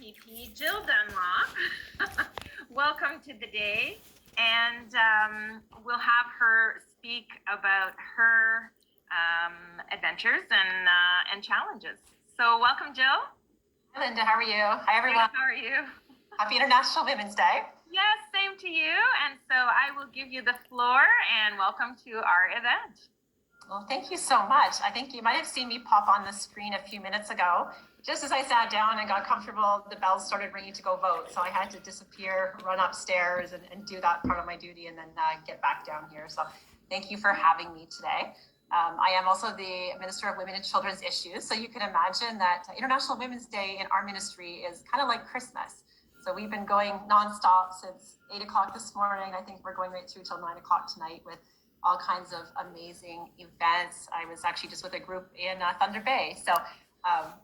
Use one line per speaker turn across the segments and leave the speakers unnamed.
MPP Jill Dunlop. Welcome to the day, and we'll have her speak about her adventures and challenges. So welcome, Jill.
Hi, Linda. How are you? Hi, everyone.
Good, how are you?
Happy International Women's Day.
Yes, same to you. And so I will give you the floor, and welcome to our event.
Well, thank you so much. I think you might have seen me pop on the screen a few minutes ago. Just as I sat down and got comfortable, the bells started ringing to go vote. So I had to disappear, run upstairs and do that part of my duty and then get back down here. So thank you for having me today. I am also the Minister of Women and Children's Issues. So you can imagine that International Women's Day in our ministry is kind of like Christmas. So we've been going nonstop since 8 o'clock this morning. I think we're going right through till 9 o'clock tonight with all kinds of amazing events. I was actually just with a group in Thunder Bay. So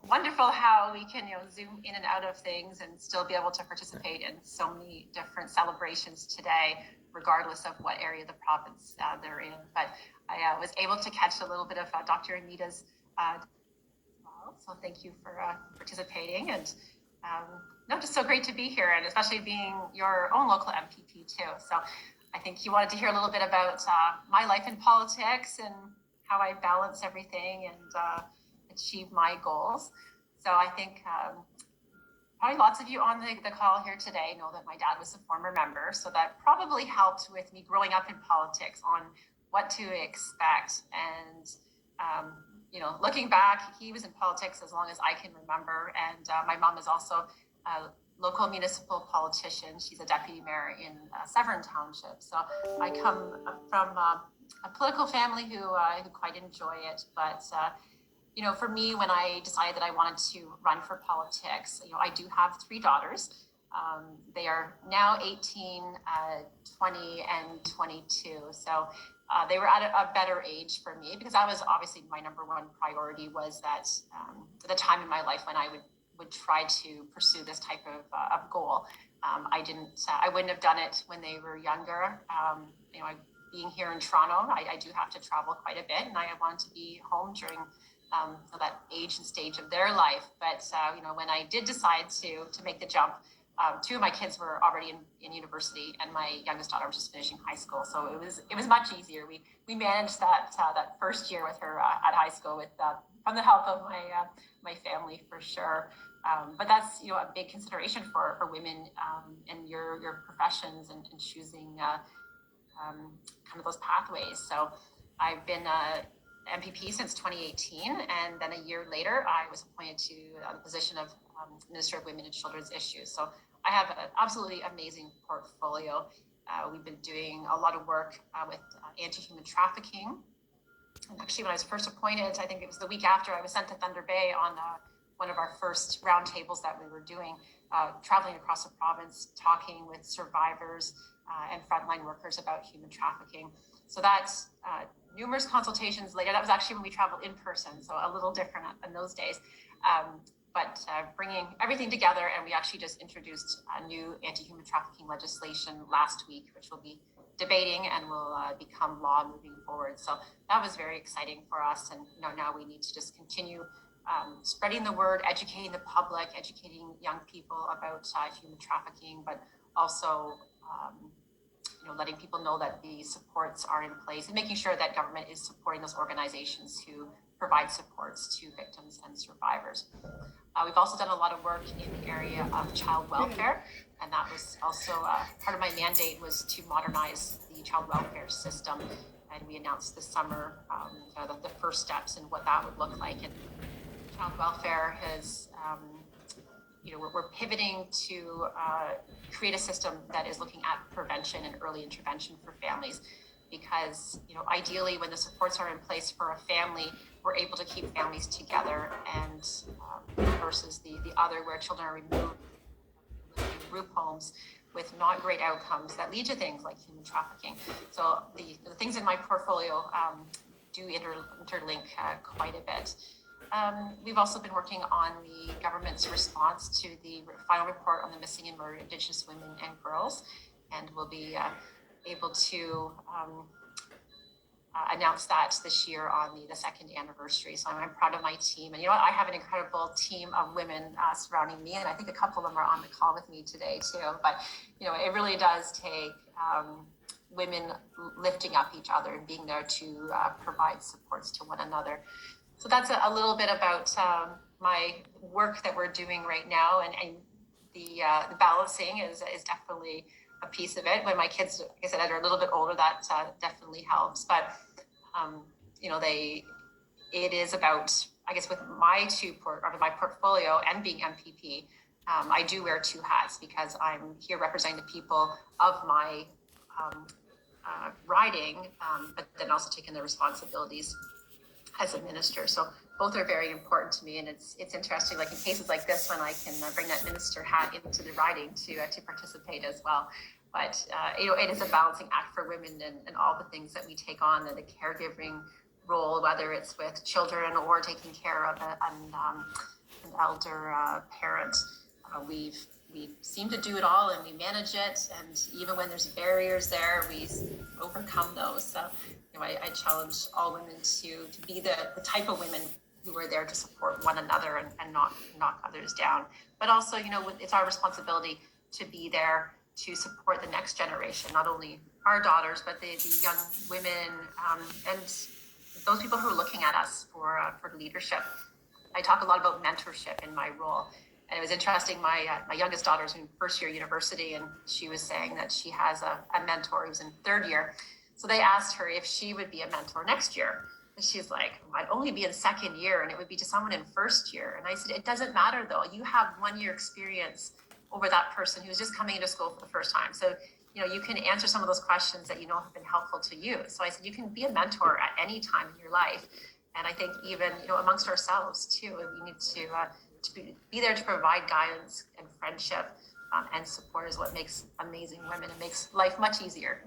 wonderful how we can zoom in and out of things and still be able to participate in so many different celebrations today, regardless of what area of the province they're in. But I was able to catch a little bit of Dr. Anita's well, so thank you for participating. And just so great to be here, and especially being your own local MPP too. So I think you wanted to hear a little bit about my life in politics and how I balance everything and achieve my goals. So I think probably lots of you on the call here today know that my dad was a former member. So that probably helped with me growing up in politics on what to expect. And, looking back, he was in politics as long as I can remember. And my mom is also a local municipal politician. She's a deputy mayor in Severn Township. So I come from a political family who quite enjoy it. But, for me, when I decided that I wanted to run for politics, I do have 3 daughters. They are now 18, 20, and 22. So they were at a better age for me, because that was obviously my number one priority, was that at the time in my life when I would try to pursue this type of goal. I wouldn't have done it when they were younger. Being here in Toronto, I do have to travel quite a bit, and I wanted to be home during that age and stage of their life. But when I did decide to make the jump, 2 of my kids were already in university, and my youngest daughter was just finishing high school. So it was much easier. We managed that first year with her at high school with from the help of my family, for sure. But that's a big consideration for women in your professions and choosing kind of those pathways. So I've been MPP since 2018, and then a year later I was appointed to the position of Minister of Women and Children's Issues. So I have an absolutely amazing portfolio. We've been doing a lot of work with anti-human trafficking. And actually, when I was first appointed, I think it was the week after, I was sent to Thunder Bay on one of our first roundtables that we were doing, traveling across the province, talking with survivors and frontline workers about human trafficking. So that's numerous consultations later. That was actually when we traveled in person, so a little different in those days. But bringing everything together, and we actually just introduced a new anti-human trafficking legislation last week, which we'll be debating and will become law moving forward. So that was very exciting for us. And now we need to just continue spreading the word, educating the public, educating young people about human trafficking, but also letting people know that the supports are in place and making sure that government is supporting those organizations who provide supports to victims and survivors. We've also done a lot of work in the area of child welfare, and that was also part of my mandate, was to modernize the child welfare system. And we announced this summer the first steps and what that would look like. And child welfare has we're pivoting to create a system that is looking at prevention and early intervention for families, because ideally, when the supports are in place for a family, we're able to keep families together, and versus the other, where children are removed in group homes with not great outcomes that lead to things like human trafficking. So the things in my portfolio do interlink quite a bit. We've also been working on the government's response to the final report on the missing and murdered Indigenous women and girls, and we'll be able to announced that this year on the second anniversary. So I'm proud of my team. And you know what? I have an incredible team of women surrounding me. And I think a couple of them are on the call with me today too. But, you know, it really does take women lifting up each other and being there to provide supports to one another. So that's a little bit about my work that we're doing right now. And the balancing is definitely a piece of it. When my kids, like I said, are a little bit older, that definitely helps. But you know, it is about, I guess, with my my portfolio and being MPP, I do wear two hats because I'm here representing the people of my riding, but then also taking the responsibilities as a minister. So both are very important to me, and it's interesting, like in cases like this one, I can bring that minister hat into the riding to participate as well. But you know, it is a balancing act for women and all the things that we take on, the caregiving role, whether it's with children or taking care of an elder parent. We seem to do it all, and we manage it, and even when there's barriers there, we overcome those. So you know, I challenge all women to be the type of women who are there to support one another and not knock others down. But also, you know, it's our responsibility to be there to support the next generation, not only our daughters, but the young women and those people who are looking at us for leadership. I talk a lot about mentorship in my role. And it was interesting, my youngest daughter's in first year university, and she was saying that she has a mentor who's in third year. So they asked her if she would be a mentor next year. And she's like, I'd only be in second year, and it would be to someone in first year. And I said, it doesn't matter though. You have 1 year experience over that person who's just coming into school for the first time. So, you know, you can answer some of those questions that you know have been helpful to you. So I said, you can be a mentor at any time in your life. And I think even, you know, amongst ourselves too, we need to be there to provide guidance and friendship and support is what makes amazing women and makes life much easier.